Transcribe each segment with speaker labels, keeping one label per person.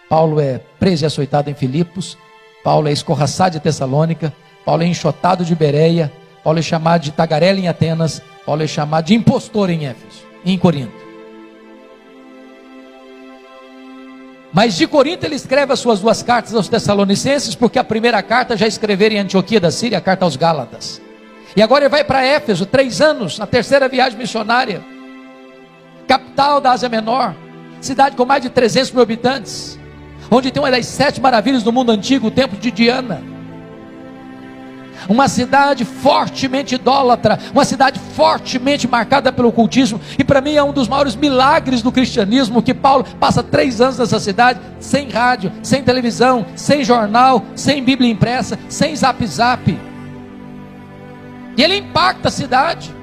Speaker 1: Paulo é preso e açoitado em Filipos, Paulo é escorraçado de Tessalônica, Paulo é enxotado de Bereia, Paulo é chamado de tagarela em Atenas, Paulo é chamado de impostor em Éfeso, em Corinto. Mas de Corinto ele escreve as suas 2 cartas aos Tessalonicenses, porque a primeira carta já escreveram em Antioquia da Síria, a carta aos Gálatas. E agora ele vai para Éfeso, 3 anos, na 3ª viagem missionária, capital da Ásia Menor, cidade com mais de 300 mil habitantes, onde tem uma das 7 maravilhas do mundo antigo, o templo de Diana. Uma cidade fortemente idólatra, uma cidade fortemente marcada pelo ocultismo, e para mim é um dos maiores milagres do cristianismo, que Paulo passa 3 anos nessa cidade, sem rádio, sem televisão, sem jornal, sem Bíblia impressa, sem zap zap, e ele impacta a cidade,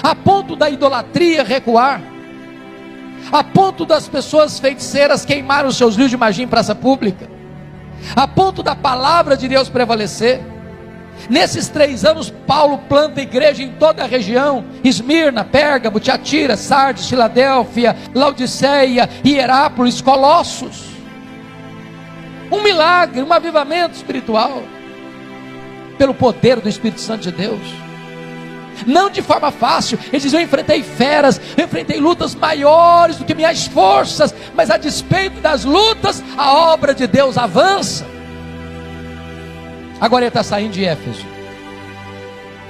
Speaker 1: a ponto da idolatria recuar, a ponto das pessoas feiticeiras queimarem os seus livros de magia em praça pública, a ponto da palavra de Deus prevalecer. Nesses 3 anos, Paulo planta igreja em toda a região: Esmirna, Pérgamo, Tiatira, Sardes, Filadélfia, Laodiceia, Hierápolis, Colossos. Um milagre, um avivamento espiritual, pelo poder do Espírito Santo de Deus. Não de forma fácil. Ele diz: eu enfrentei feras, eu enfrentei lutas maiores do que minhas forças, mas a despeito das lutas, a obra de Deus avança. Agora ele está saindo de Éfeso.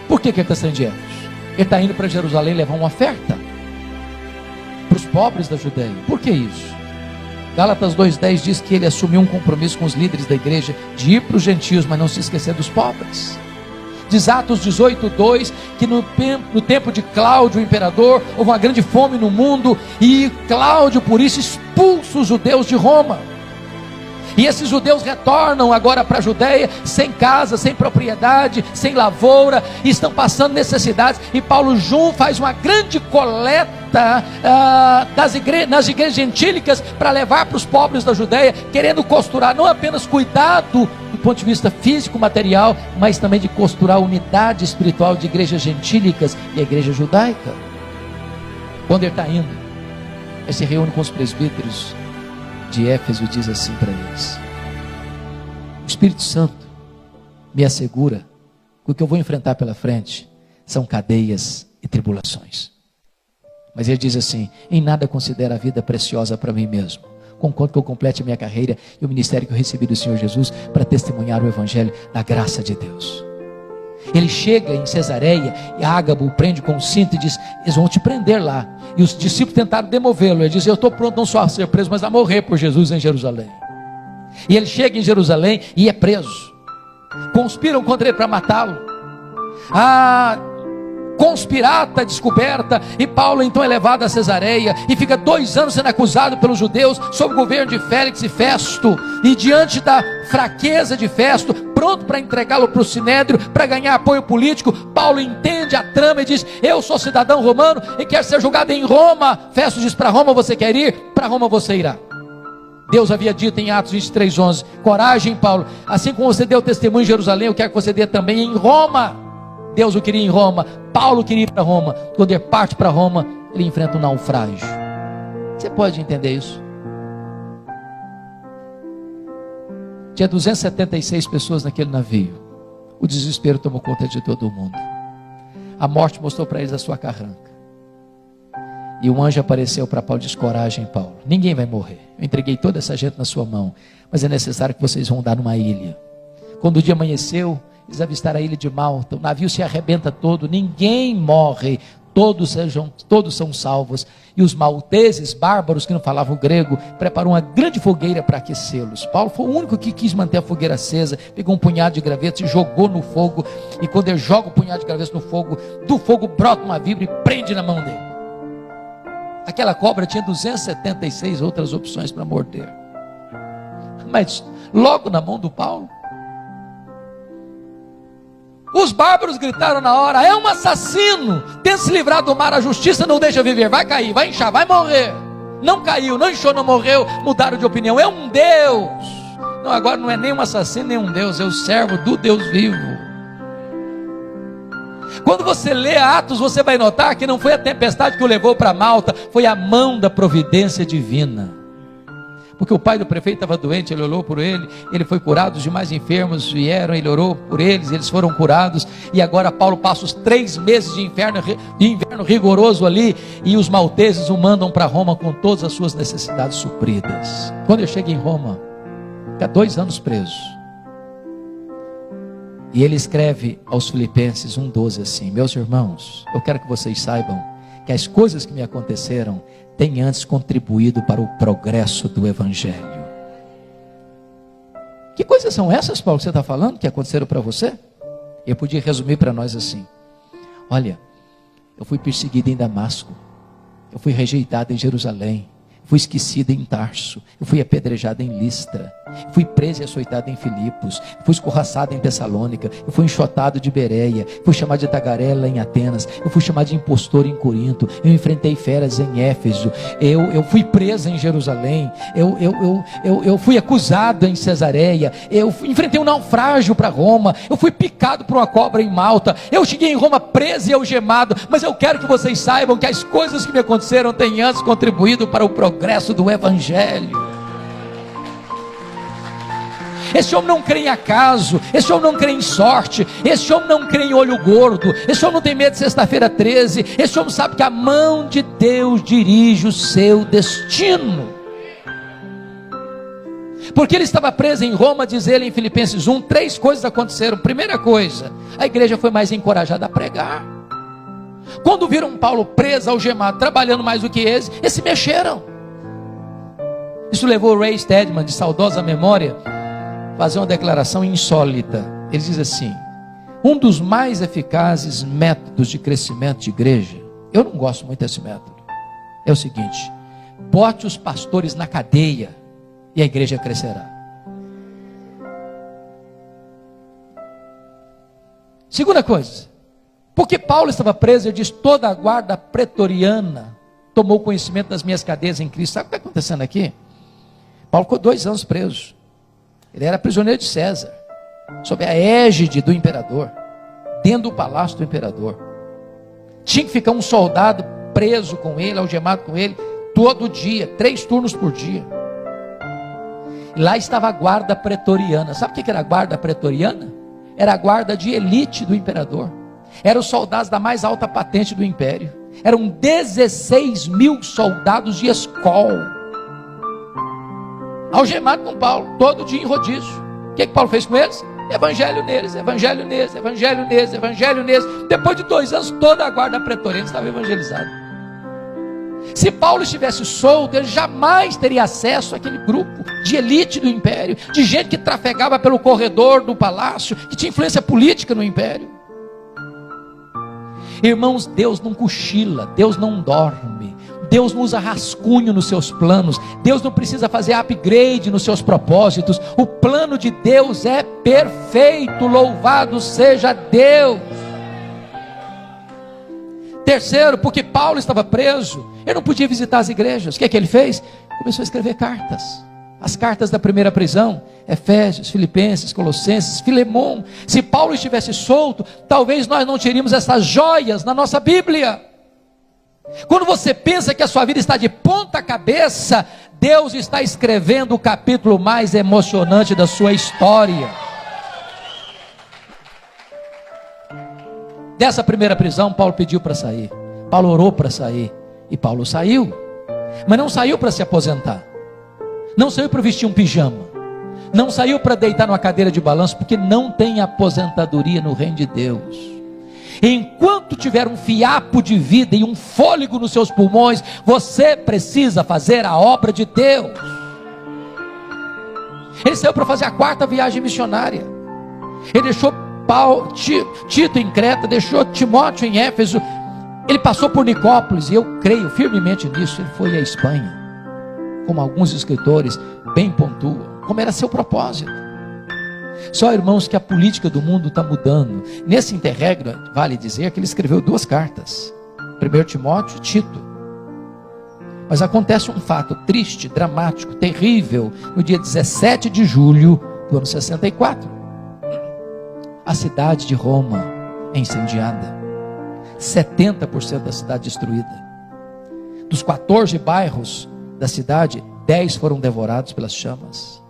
Speaker 1: Por que ele está saindo de Éfeso? Ele está indo para Jerusalém levar uma oferta para os pobres da Judeia. Por que isso? Gálatas 2,10 diz que ele assumiu um compromisso com os líderes da igreja de ir para os gentios, mas não se esquecer dos pobres. Diz Atos 18,2 que no tempo de Cláudio, o imperador, houve uma grande fome no mundo, e Cláudio por isso expulsa os judeus de Roma, e esses judeus retornam agora para a Judeia, sem casa, sem propriedade, sem lavoura, e estão passando necessidades, e Paulo faz uma grande coleta nas igrejas gentílicas, para levar para os pobres da Judeia, querendo costurar não apenas cuidado do ponto de vista físico, material, mas também de costurar a unidade espiritual de igrejas gentílicas e a igreja judaica. Quando ele está indo, ele se reúne com os presbíteros de Éfeso e diz assim para eles: o Espírito Santo me assegura que o que eu vou enfrentar pela frente são cadeias e tribulações, mas ele diz assim: em nada considero a vida preciosa para mim mesmo, conquanto que eu complete a minha carreira e o ministério que eu recebi do Senhor Jesus, para testemunhar o evangelho da graça de Deus. Ele chega em Cesareia, e Ágabo o prende com um cinto e diz: eles vão te prender lá. E os discípulos tentaram demovê-lo. Ele diz: eu estou pronto não só a ser preso, mas a morrer por Jesus em Jerusalém. E ele chega em Jerusalém e é preso. Conspiram contra ele para matá-lo. Conspirata descoberta, e Paulo então é levado a Cesareia, e fica 2 anos sendo acusado pelos judeus, sob o governo de Félix e Festo, e diante da fraqueza de Festo, pronto para entregá-lo para o Sinédrio, para ganhar apoio político, Paulo entende a trama e diz: eu sou cidadão romano e quero ser julgado em Roma. Festo diz: para Roma você quer ir? Para Roma você irá. Deus havia dito em Atos 23:11: coragem, Paulo, assim como você deu testemunho em Jerusalém, eu quero que você dê também em Roma. Deus o queria em Roma, Paulo queria ir para Roma. Quando ele parte para Roma, ele enfrenta um naufrágio. Você pode entender isso? Tinha 276 pessoas naquele navio. O desespero tomou conta de todo mundo. A morte mostrou para eles a sua carranca. E um anjo apareceu para Paulo e disse: coragem, Paulo, ninguém vai morrer. Eu entreguei toda essa gente na sua mão, mas é necessário que vocês vão andar numa ilha. Quando o dia amanheceu, eles avistaram a ilha de Malta. O navio se arrebenta todo, ninguém morre, todos são salvos. E os malteses, bárbaros que não falavam grego, prepararam uma grande fogueira para aquecê-los. Paulo foi o único que quis manter a fogueira acesa, pegou um punhado de gravetos e jogou no fogo, e quando ele joga o punhado de gravetos no fogo, do fogo brota uma víbora e prende na mão dele. Aquela cobra tinha 276 outras opções para morder, mas logo na mão do Paulo, os bárbaros gritaram na hora: é um assassino, tenta se livrar do mar, a justiça não deixa viver, vai cair, vai inchar, vai morrer. Não caiu, não inchou, não morreu, mudaram de opinião, é um Deus. Não, agora não é nem um assassino, nem um Deus, é o servo do Deus vivo. Quando você lê Atos, você vai notar que não foi a tempestade que o levou para Malta, foi a mão da providência divina. Porque o pai do prefeito estava doente, ele orou por ele, ele foi curado, os demais enfermos vieram, ele orou por eles, eles foram curados, e agora Paulo passa os 3 meses de inverno rigoroso ali, e os malteses o mandam para Roma com todas as suas necessidades supridas. Quando eu chego em Roma, fica 2 anos preso, e ele escreve aos Filipenses 1:12 assim: meus irmãos, eu quero que vocês saibam que as coisas que me aconteceram têm antes contribuído para o progresso do Evangelho. Que coisas são essas, Paulo, que você está falando, que aconteceram para você? Eu podia resumir para nós assim: olha, eu fui perseguido em Damasco, eu fui rejeitado em Jerusalém, fui esquecido em Tarso, eu fui apedrejado em Listra, fui preso e açoitado em Filipos, fui escorraçado em Tessalônica, eu fui enxotado de Bereia, fui chamado de tagarela em Atenas, eu fui chamado de impostor em Corinto, eu enfrentei feras em Éfeso, eu fui preso em Jerusalém, eu fui acusado em Cesareia, eu enfrentei um naufrágio para Roma, eu fui picado por uma cobra em Malta, eu cheguei em Roma preso e algemado, mas eu quero que vocês saibam que as coisas que me aconteceram têm antes contribuído para o progresso do Evangelho. Esse homem não crê em acaso, esse homem não crê em sorte, esse homem não crê em olho gordo, esse homem não tem medo de sexta-feira 13, esse homem sabe que a mão de Deus dirige o seu destino. Porque ele estava preso em Roma, diz ele em Filipenses 1, 3 coisas aconteceram. Primeira coisa, a igreja foi mais encorajada a pregar. Quando viram Paulo preso, algemado, trabalhando mais do que eles se mexeram. Isso levou Ray Stedman, de saudosa memória, fazer uma declaração insólita. Ele diz assim: um dos mais eficazes métodos de crescimento de igreja, eu não gosto muito desse método, é o seguinte: bote os pastores na cadeia e a igreja crescerá. Segunda coisa, porque Paulo estava preso, ele diz: toda a guarda pretoriana tomou conhecimento das minhas cadeias em Cristo. Sabe o que está acontecendo aqui? Paulo ficou 2 anos preso. Ele era prisioneiro de César, sob a égide do imperador, dentro do palácio do imperador. Tinha que ficar um soldado preso com ele, algemado com ele, todo dia, 3 turnos por dia. E lá estava a guarda pretoriana. Sabe o que era a guarda pretoriana? Era a guarda de elite do imperador. Eram os soldados da mais alta patente do império. Eram 16 mil soldados de escol, algemado com Paulo, todo dia em rodízio. O que Paulo fez com eles? Evangelho neles, evangelho neles, evangelho neles, evangelho neles. Depois de 2 anos, toda a guarda pretoriana estava evangelizada. Se Paulo estivesse solto, ele jamais teria acesso àquele grupo de elite do império, de gente que trafegava pelo corredor do palácio, que tinha influência política no império. Irmãos, Deus não cochila, Deus não dorme, Deus não usa rascunho nos seus planos, Deus não precisa fazer upgrade nos seus propósitos. O plano de Deus é perfeito, louvado seja Deus. Terceiro, porque Paulo estava preso, ele não podia visitar as igrejas. O que é que ele fez? Começou a escrever cartas. As cartas da primeira prisão: Efésios, Filipenses, Colossenses, Filemão. Se Paulo estivesse solto, talvez nós não teríamos essas joias na nossa Bíblia. Quando você pensa que a sua vida está de ponta cabeça, Deus está escrevendo o capítulo mais emocionante da sua história. Dessa primeira prisão, Paulo pediu para sair, Paulo orou para sair, e Paulo saiu. Mas não saiu para se aposentar, não saiu para vestir um pijama, não saiu para deitar numa cadeira de balanço, porque não tem aposentadoria no reino de Deus. Enquanto tiver um fiapo de vida e um fôlego nos seus pulmões, você precisa fazer a obra de Deus. Ele saiu para fazer a 4ª viagem missionária. Ele deixou Tito em Creta, deixou Timóteo em Éfeso. Ele passou por Nicópolis, e eu creio firmemente nisso. Ele foi à Espanha, como alguns escritores bem pontuam, como era seu propósito. Só, irmãos, que a política do mundo está mudando. Nesse interregno, vale dizer que ele escreveu 2 cartas, 1 Timóteo e Tito. Mas acontece um fato triste, dramático, terrível, no dia 17 de julho do ano 64. A cidade de Roma é incendiada. 70% da cidade destruída. Dos 14 bairros da cidade, 10 foram devorados pelas chamas.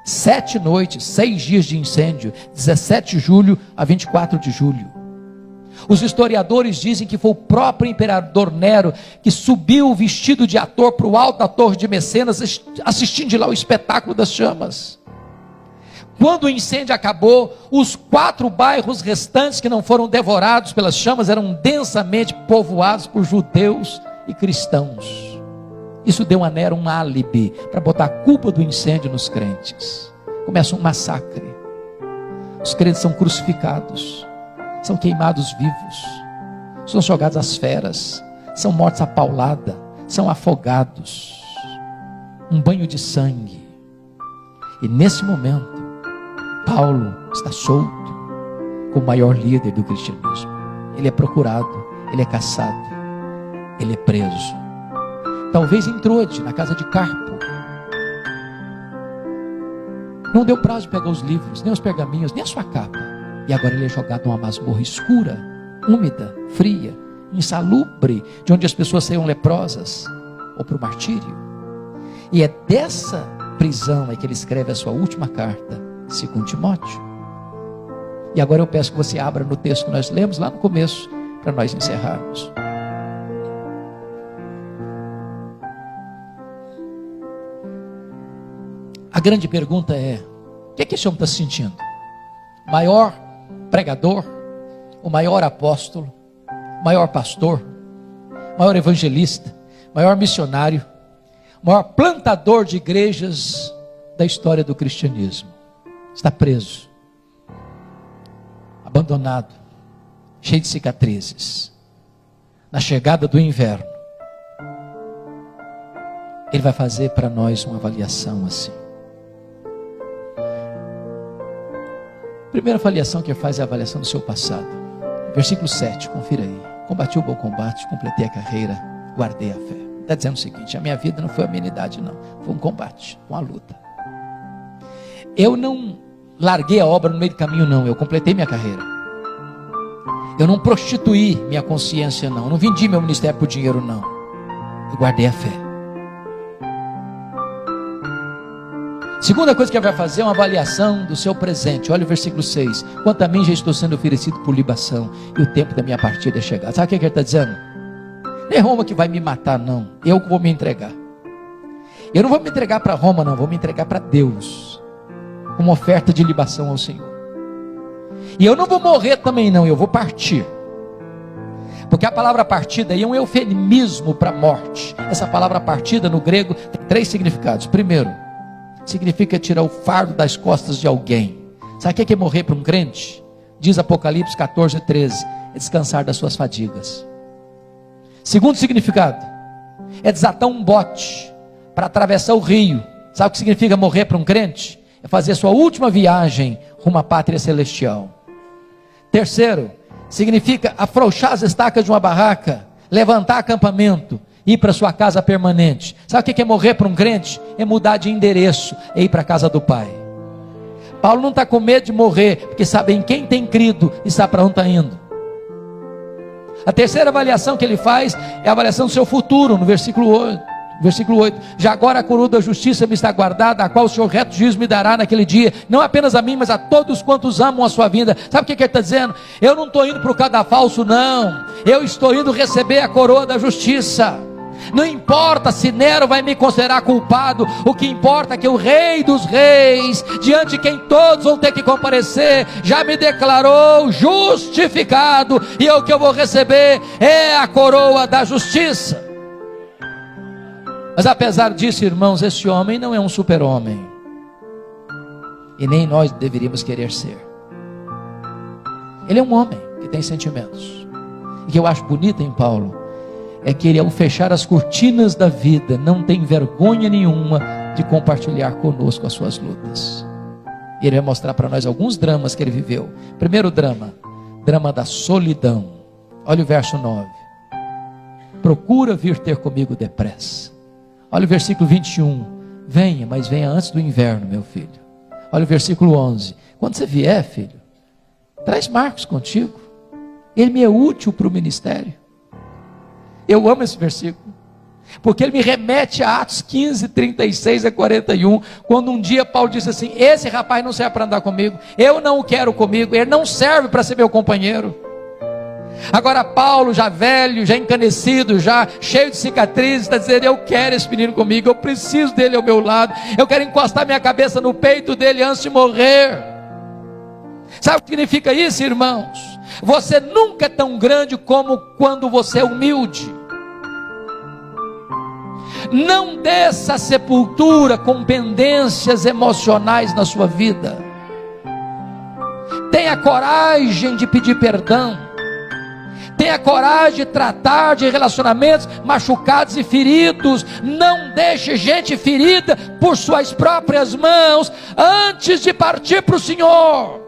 Speaker 1: 7 noites, 6 dias de incêndio, 17 de julho a 24 de julho. Os historiadores dizem que foi o próprio imperador Nero que subiu vestido de ator para o alto da torre de Mecenas, assistindo de lá o espetáculo das chamas. Quando o incêndio acabou, os 4 bairros restantes que não foram devorados pelas chamas eram densamente povoados por judeus e cristãos. Isso deu a Nero um álibi para botar a culpa do incêndio nos crentes. Começa um massacre. Os crentes são crucificados, são queimados vivos, são jogados às feras, são mortos à paulada, são afogados. Um banho de sangue. E nesse momento, Paulo está solto como o maior líder do cristianismo. Ele é procurado, ele é caçado, ele é preso. Talvez em Troade, na casa de Carpo. Não deu prazo de pegar os livros, nem os pergaminhos, nem a sua capa. E agora ele é jogado numa masmorra escura, úmida, fria, insalubre, de onde as pessoas saiam leprosas, ou para o martírio. E é dessa prisão é que ele escreve a sua última carta, 2 Timóteo. E agora eu peço que você abra no texto que nós lemos lá no começo, para nós encerrarmos. A grande pergunta é: o que é que esse homem está sentindo? O maior pregador, o maior apóstolo, o maior pastor, o maior evangelista, o maior missionário, o maior plantador de igrejas da história do cristianismo, está preso, abandonado, cheio de cicatrizes. Na chegada do inverno, ele vai fazer para nós uma avaliação assim. A primeira avaliação que ele faz é a avaliação do seu passado. Versículo 7, confira aí. Combati o bom combate, completei a carreira, guardei a fé. Está dizendo o seguinte: a minha vida não foi amenidade não, foi um combate, uma luta. Eu não larguei a obra no meio do caminho não, eu completei minha carreira. Eu não prostituí minha consciência não, eu não vendi meu ministério por dinheiro não. Eu guardei a fé. Segunda coisa que ele vai fazer é uma avaliação do seu presente. Olha o versículo 6. Quanto a mim já estou sendo oferecido por libação, e o tempo da minha partida é chegado. Sabe o que ele está dizendo? Não é Roma que vai me matar não, eu que vou me entregar. Eu não vou me entregar para Roma não, vou me entregar para Deus, como oferta de libação ao Senhor. E eu não vou morrer também não, eu vou partir. Porque a palavra partida aí é um eufemismo para morte. Essa palavra partida no grego tem 3 significados. Primeiro, significa tirar o fardo das costas de alguém. Sabe o que é morrer para um crente? Diz Apocalipse 14:13, é descansar das suas fadigas. Segundo significado, é desatar um bote para atravessar o rio. Sabe o que significa morrer para um crente? É fazer sua última viagem rumo à pátria celestial. Terceiro, significa afrouxar as estacas de uma barraca, levantar acampamento, ir para sua casa permanente. Sabe o que é morrer para um crente? É mudar de endereço, é ir para a casa do Pai. Paulo não está com medo de morrer, porque sabe em quem tem crido e sabe para onde está indo. A terceira avaliação que ele faz é a avaliação do seu futuro, no versículo 8. Já agora a coroa da justiça me está guardada, a qual o Senhor reto juízo me dará naquele dia, não apenas a mim, mas a todos quantos amam a sua vida. Sabe o que ele está dizendo? Eu não estou indo para o cadafalso não, eu estou indo receber a coroa da justiça. Não importa se Nero vai me considerar culpado, o que importa é que o Rei dos Reis, diante de quem todos vão ter que comparecer, já me declarou justificado, e o que eu vou receber é a coroa da justiça. Mas apesar disso, irmãos, esse homem não é um super-homem, e nem nós deveríamos querer ser. Ele é um homem que tem sentimentos. E o que eu acho bonito em Paulo é que ele, ao fechar as cortinas da vida, não tem vergonha nenhuma de compartilhar conosco as suas lutas. E ele vai mostrar para nós alguns dramas que ele viveu. Primeiro drama da solidão. Olha o verso 9. Procura vir ter comigo depressa. Olha o versículo 21. Venha, mas venha antes do inverno, meu filho. Olha o versículo 11. Quando você vier, filho, traz Marcos contigo. Ele me é útil para o ministério. Eu amo esse versículo, porque ele me remete a Atos 15, 36 a 41, quando um dia Paulo disse assim: esse rapaz não serve para andar comigo, eu não o quero comigo, ele não serve para ser meu companheiro. Agora Paulo, já velho, já encanecido, já cheio de cicatrizes, está dizendo: eu quero esse menino comigo, eu preciso dele ao meu lado, eu quero encostar minha cabeça no peito dele antes de morrer. Sabe o que significa isso, irmãos? Você nunca é tão grande como quando você é humilde. Não desça a sepultura com pendências emocionais na sua vida. Tenha coragem de pedir perdão. Tenha coragem de tratar de relacionamentos machucados e feridos. Não deixe gente ferida por suas próprias mãos antes de partir para o Senhor.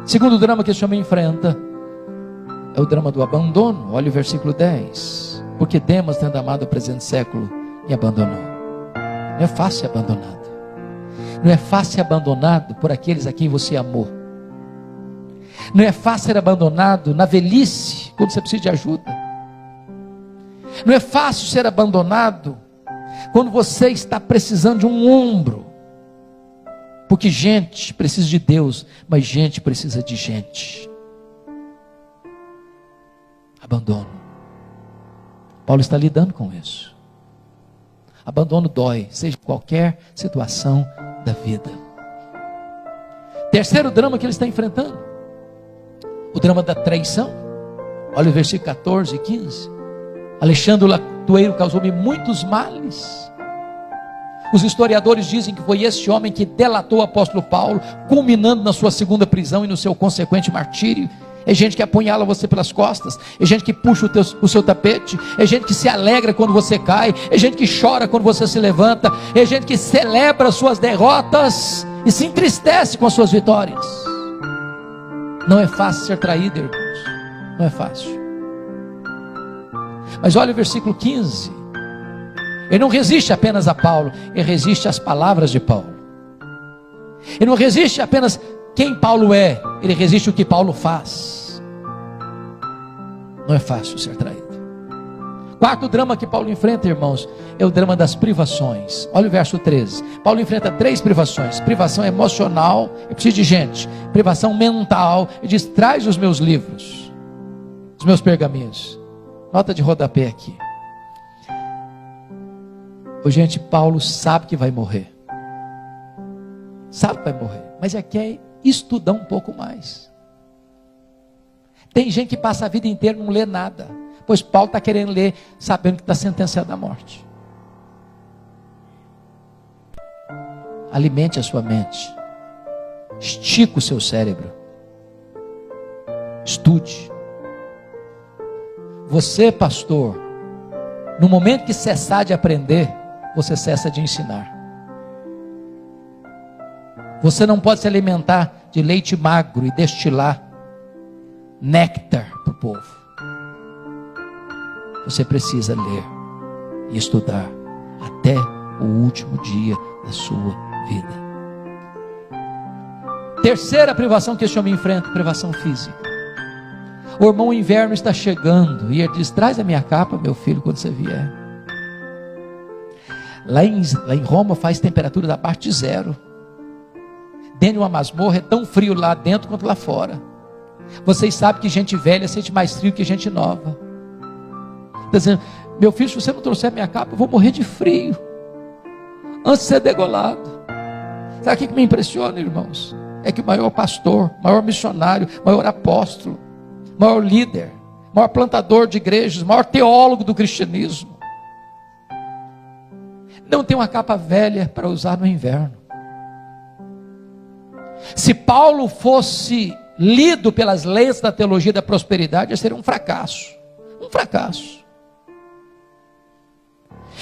Speaker 1: Segundo drama que esse homem enfrenta é o drama do abandono. Olha o versículo 10. Porque Demas, tendo amado o presente século, me abandonou. Não é fácil ser abandonado. Não é fácil ser abandonado por aqueles a quem você amou. Não é fácil ser abandonado na velhice, quando você precisa de ajuda. Não é fácil ser abandonado quando você está precisando de um ombro. Porque gente precisa de Deus, mas gente precisa de gente. Abandono. Paulo está lidando com isso. Abandono dói, seja em qualquer situação da vida. Terceiro drama que ele está enfrentando: o drama da traição. Olha o versículo 14 e 15. Alexandre o latoeiro causou-me muitos males. Os historiadores dizem que foi esse homem que delatou o apóstolo Paulo, culminando na sua segunda prisão e no seu consequente martírio. É gente que apunhala você pelas costas, é gente que puxa o seu tapete, é gente que se alegra quando você cai, é gente que chora quando você se levanta, é gente que celebra as suas derrotas e se entristece com as suas vitórias. Não é fácil ser traído, irmãos, não é fácil. Mas olha o versículo 15. Ele não resiste apenas a Paulo, ele resiste às palavras de Paulo. Ele não resiste apenas quem Paulo é, ele resiste o que Paulo faz. Não é fácil ser traído. Quarto drama que Paulo enfrenta, irmãos, é o drama das privações. Olha o verso 13. Paulo enfrenta 3 privações: privação emocional, eu preciso de gente; privação mental, ele diz: traz os meus livros, os meus pergaminhos. Nota de rodapé aqui. Gente, Paulo sabe que vai morrer. Sabe que vai morrer, mas quer estudar um pouco mais. Tem gente que passa a vida inteira e não lê nada, pois Paulo está querendo ler, sabendo que está sentenciado à morte. Alimente a sua mente. Estica o seu cérebro. Estude. Você, pastor, no momento que cessar de aprender, você cessa de ensinar. Você não pode se alimentar de leite magro e destilar néctar para o povo. Você precisa ler e estudar até o último dia da sua vida. Terceira privação que esse homem enfrenta: privação física. O irmão, o inverno está chegando, e ele diz: traz a minha capa, meu filho, quando você vier. Lá em Roma faz temperatura abaixo de 0. Dentro de uma masmorra é tão frio lá dentro quanto lá fora. Vocês sabem que gente velha sente mais frio que gente nova. Está dizendo, meu filho, se você não trouxer minha capa, eu vou morrer de frio, antes de ser degolado. Sabe o que me impressiona, irmãos? É que o maior pastor, maior missionário, maior apóstolo, maior líder, maior plantador de igrejas, maior teólogo do cristianismo, não tem uma capa velha para usar no inverno. Se Paulo fosse lido pelas leis da teologia da prosperidade, seria um fracasso. Um fracasso.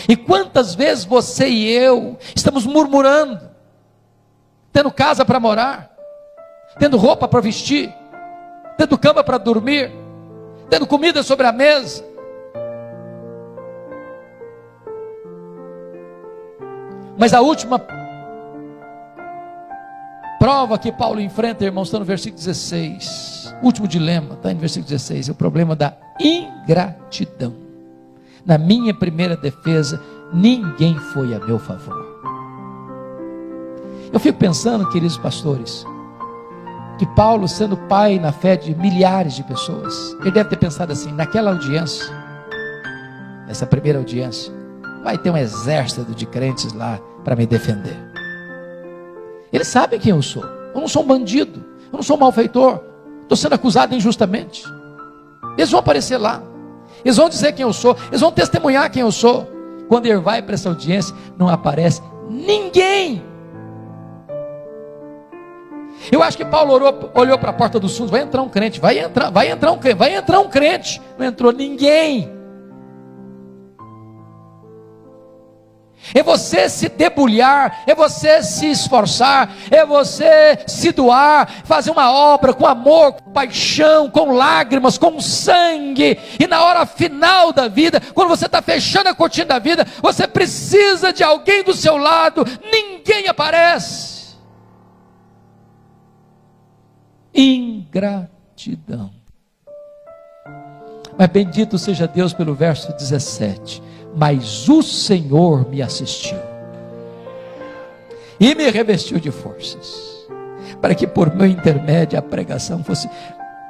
Speaker 1: E quantas vezes você e eu estamos murmurando, tendo casa para morar, tendo roupa para vestir, tendo cama para dormir, tendo comida sobre a mesa, mas a última prova que Paulo enfrenta, irmãos, está no versículo 16. O último dilema está no versículo 16. É o problema da ingratidão. Na minha primeira defesa, ninguém foi a meu favor. Eu fico pensando, queridos pastores, que Paulo, sendo pai na fé de milhares de pessoas, ele deve ter pensado assim: naquela audiência, nessa primeira audiência, vai ter um exército de crentes lá para me defender. Eles sabem quem eu sou. Eu não sou um bandido, eu não sou um malfeitor, estou sendo acusado injustamente. Eles vão aparecer lá, eles vão dizer quem eu sou, eles vão testemunhar quem eu sou. Quando ele vai para essa audiência, não aparece ninguém. Eu acho que Paulo olhou para a porta dos fundos: vai entrar um crente, vai entrar um crente. Não entrou ninguém. É você se debulhar, é você se esforçar, é você se doar, fazer uma obra com amor, com paixão, com lágrimas, com sangue. E na hora final da vida, quando você está fechando a cortina da vida, você precisa de alguém do seu lado, ninguém aparece. Ingratidão. Mas bendito seja Deus pelo verso 17. Mas o Senhor me assistiu e me revestiu de forças, para que por meu intermédio a pregação fosse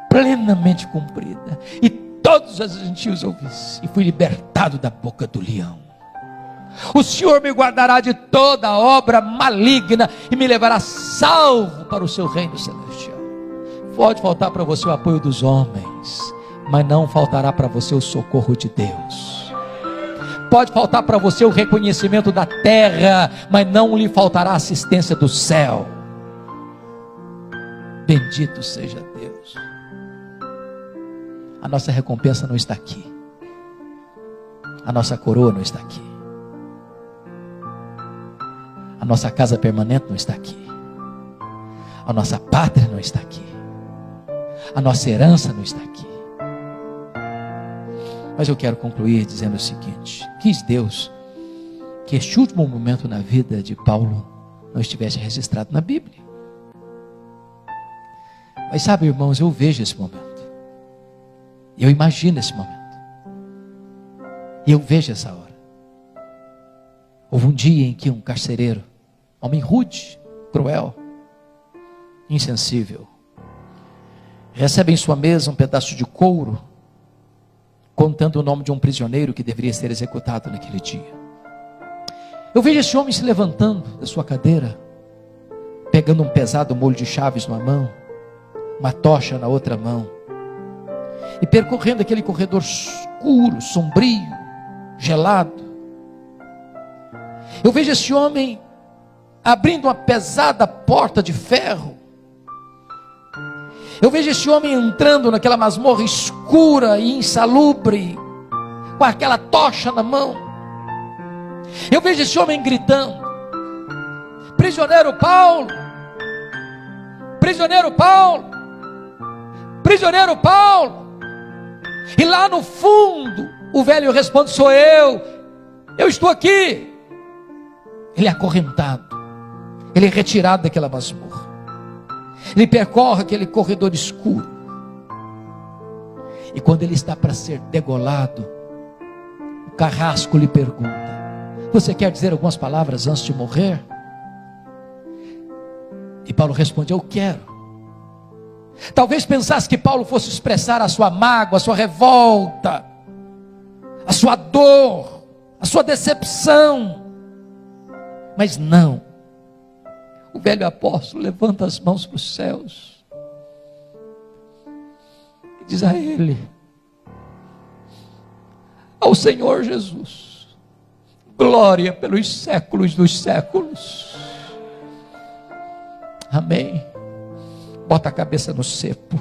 Speaker 1: plenamente cumprida, e todos os gentios ouvissem, e fui libertado da boca do leão. O Senhor me guardará de toda obra maligna, e me levará salvo para o seu reino celestial. Pode faltar para você o apoio dos homens, mas não faltará para você o socorro de Deus. Pode faltar para você o reconhecimento da terra, mas não lhe faltará a assistência do céu. Bendito seja Deus. A nossa recompensa não está aqui, a nossa coroa não está aqui, a nossa casa permanente não está aqui, a nossa pátria não está aqui, a nossa herança não está aqui. Mas eu quero concluir dizendo o seguinte: quis Deus que este último momento na vida de Paulo não estivesse registrado na Bíblia. Mas sabe, irmãos, eu vejo esse momento, eu imagino esse momento, e eu vejo essa hora. Houve um dia em que um carcereiro, homem rude, cruel, insensível, recebe em sua mesa um pedaço de couro, contando o nome de um prisioneiro que deveria ser executado naquele dia. Eu vejo esse homem se levantando da sua cadeira, pegando um pesado molho de chaves numa mão, uma tocha na outra mão, e percorrendo aquele corredor escuro, sombrio, gelado. Eu vejo esse homem abrindo uma pesada porta de ferro. Eu vejo esse homem entrando naquela masmorra escura e insalubre, com aquela tocha na mão. Eu vejo esse homem gritando: prisioneiro Paulo, prisioneiro Paulo, prisioneiro Paulo. E lá no fundo, o velho responde: sou eu estou aqui. Ele é acorrentado, ele é retirado daquela masmorra. Ele percorre aquele corredor escuro, e quando ele está para ser degolado, o carrasco lhe pergunta: você quer dizer algumas palavras antes de morrer? E Paulo responde: eu quero. Talvez pensasse que Paulo fosse expressar a sua mágoa, a sua revolta, a sua dor, a sua decepção. Mas não. O velho apóstolo levanta as mãos para os céus e diz a ele, ao Senhor Jesus, glória pelos séculos dos séculos. Amém. Bota a cabeça no cepo.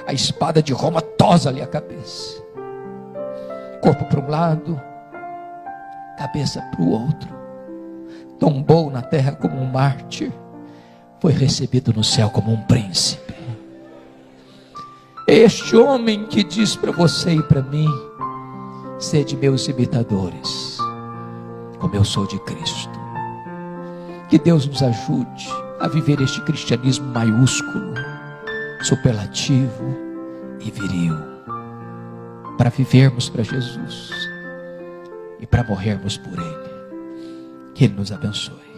Speaker 1: A espada de Roma tosa-lhe a cabeça. Corpo para um lado, cabeça para o outro. Tombou na terra como um mártir, foi recebido no céu como um príncipe. Este homem que diz para você e para mim: sede meus imitadores, como eu sou de Cristo. Que Deus nos ajude a viver este cristianismo maiúsculo, superlativo e viril, para vivermos para Jesus e para morrermos por Ele. Que Ele nos abençoe.